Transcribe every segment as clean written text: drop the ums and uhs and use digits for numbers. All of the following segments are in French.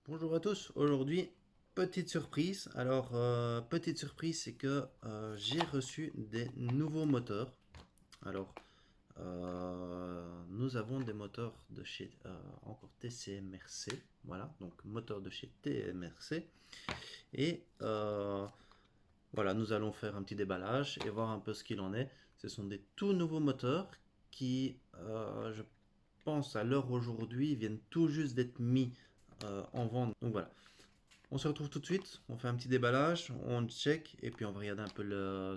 Bonjour à tous, aujourd'hui petite surprise. Alors petite surprise, c'est que j'ai reçu des nouveaux moteurs. Alors nous avons des moteurs de chez encore TCMRC, voilà, donc moteur de chez TMRC. Et voilà, nous allons faire un petit déballage et voir un peu ce qu'il en est. Ce sont des tout nouveaux moteurs qui, je pense à l'heure aujourd'hui, viennent tout juste d'être mis en vente. Donc voilà, on se retrouve tout de suite, on fait un petit déballage, on check et puis on va regarder un peu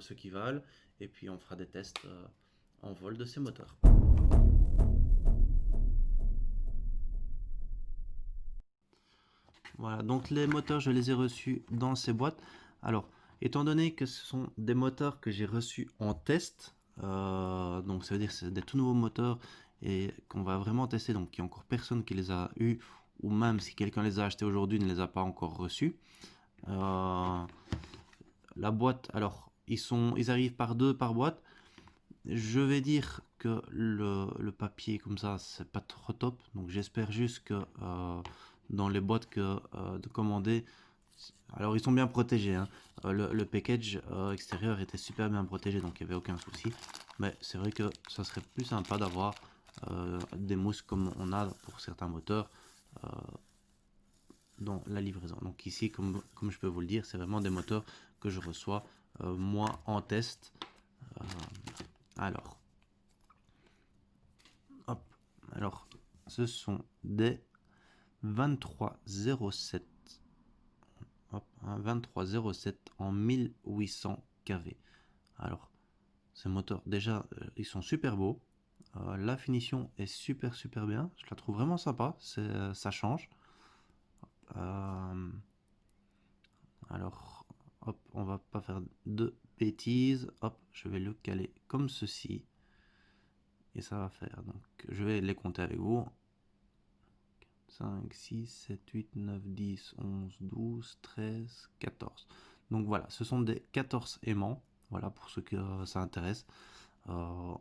ce qu'ils valent et puis on fera des tests en vol de ces moteurs. Voilà, donc les moteurs je les ai reçus dans ces boîtes. Alors, étant donné que ce sont des moteurs que j'ai reçus en test, donc ça veut dire que c'est des tout nouveaux moteurs et qu'on va vraiment tester, donc il n'y a encore personne qui les a eus, ou même si quelqu'un les a achetés aujourd'hui, ne les a pas encore reçus. La boîte, alors ils arrivent par deux par boîte. Je vais dire que le papier comme ça, c'est pas trop top. Donc j'espère juste que dans les boîtes de commander, alors ils sont bien protégés, hein. Le package extérieur était super bien protégé, donc il n'y avait aucun souci. Mais c'est vrai que ça serait plus sympa d'avoir des mousses comme on a pour certains moteurs dans la livraison. Donc ici, comme je peux vous le dire, c'est vraiment des moteurs que je reçois moi en test. Euh, alors, hop, alors, ce sont des 2307, hop, un 2307 en 1800 kV. Alors, ces moteurs, déjà, ils sont super beaux. La finition est super bien. Je la trouve vraiment sympa. Ça change. Euh, alors, hop, on va pas faire de bêtises. Hop, je vais le caler comme ceci. Et ça va faire. Donc, je vais les compter avec vous. 5, 6, 7, 8, 9, 10, 11, 12, 13, 14. Donc voilà, ce sont des 14 aimants. Voilà, pour ceux que ça intéresse. Euh,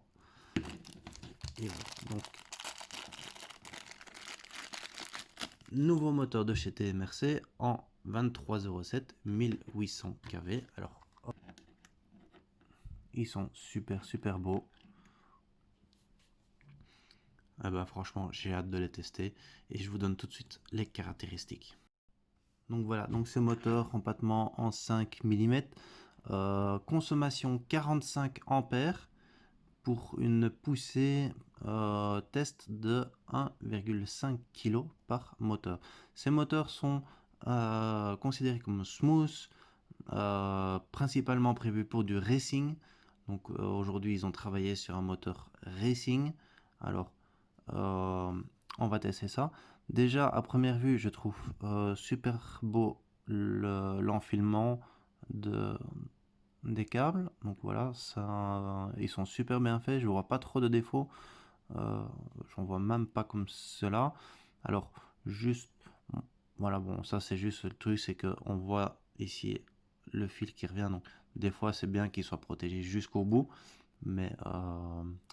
et voilà. Donc, nouveau moteur de chez TMRC en 2307, 1800 kV. Alors, hop, ils sont super beaux. Ah bah, franchement, j'ai hâte de les tester et je vous donne tout de suite les caractéristiques. Donc voilà, donc ce moteur empattement en 5 mm, consommation 45 ampères pour une poussée test de 1,5 kg par moteur. Ces moteurs sont considérés comme smooth, principalement prévus pour du racing. Donc aujourd'hui ils ont travaillé sur un moteur racing. Alors on va tester ça. Déjà à première vue je trouve super beau l'enfilement des câbles. Donc voilà, ça, ils sont super bien faits. Je vois pas trop de défauts. J'en vois même pas comme cela. Alors juste, voilà, bon, ça c'est juste le truc, c'est que on voit ici le fil qui revient. Donc des fois c'est bien qu'il soit protégé jusqu'au bout, mais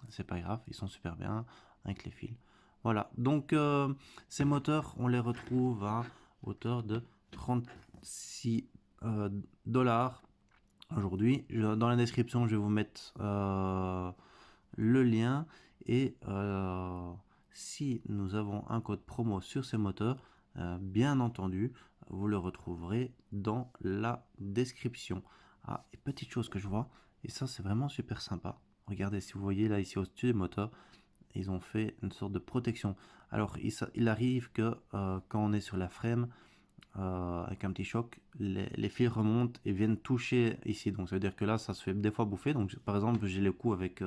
c'est pas grave, ils sont super bien avec les fils. Voilà, donc ces moteurs, on les retrouve à hauteur de 36 dollars aujourd'hui. Dans la description, je vais vous mettre le lien et si nous avons un code promo sur ces moteurs, bien entendu, vous le retrouverez dans la description. Ah, et petite chose que je vois, et ça c'est vraiment super sympa. Regardez, si vous voyez là ici au-dessus des moteurs, ils ont fait une sorte de protection. Alors il arrive que quand on est sur la frame, avec un petit choc, les fils remontent et viennent toucher ici. Donc ça veut dire que là, ça se fait des fois bouffer. Donc par exemple, j'ai le coup avec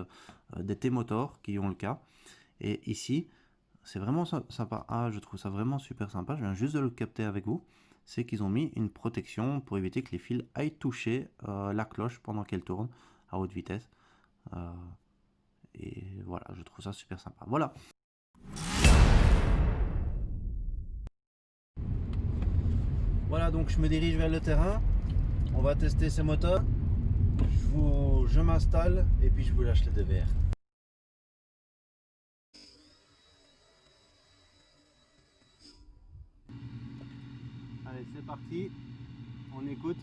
des T-motors qui ont le cas. Et ici, c'est vraiment sympa. Ah, je trouve ça vraiment super sympa. Je viens juste de le capter avec vous. C'est qu'ils ont mis une protection pour éviter que les fils aillent toucher la cloche pendant qu'elle tourne à haute vitesse. Euh, et voilà, je trouve ça super sympa. Voilà. Voilà, donc je me dirige vers le terrain. On va tester ces moteurs. Je m'installe et puis je vous lâche les deux verres. parti, on écoute.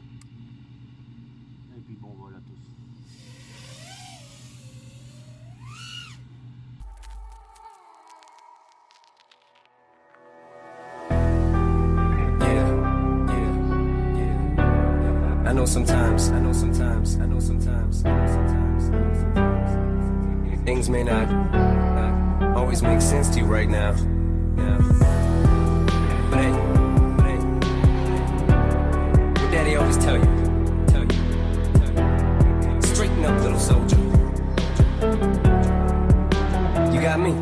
Et puis bon, voilà tous. I know sometimes things may not always make sense to you right now. Yeah. But hey, what daddy always tell you, straighten up, little soldier. You got me.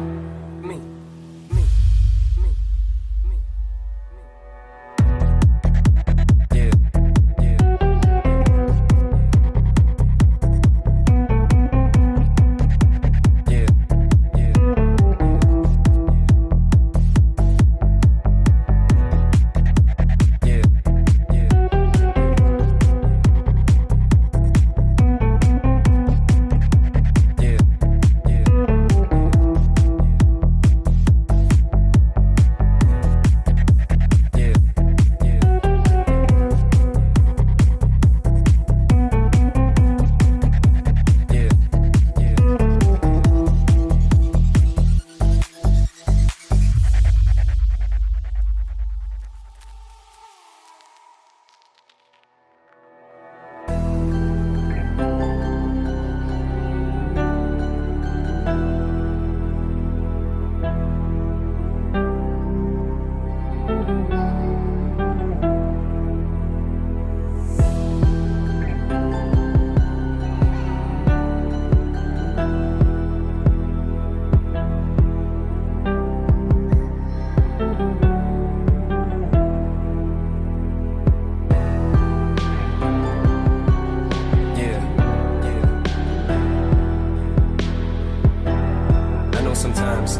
Sometimes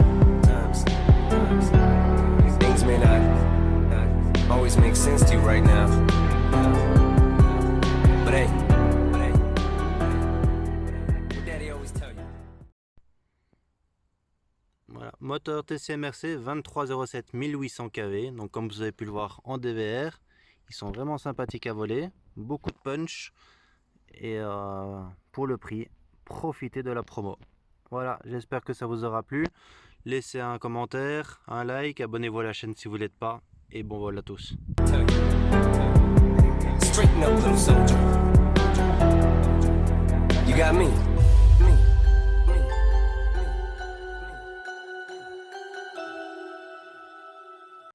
things may not always make sense to you right now. But hey, what daddy always tell you. Voilà, moteur TCMRC 2307 1800 kV. Donc comme vous avez pu le voir en DVR, ils sont vraiment sympathiques à voler, beaucoup de punch et pour le prix, profitez de la promo. Voilà, j'espère que ça vous aura plu. Laissez un commentaire, un like, abonnez-vous à la chaîne si vous ne l'êtes pas. Et bon vol à tous. Straighten up, little soldier. You got me.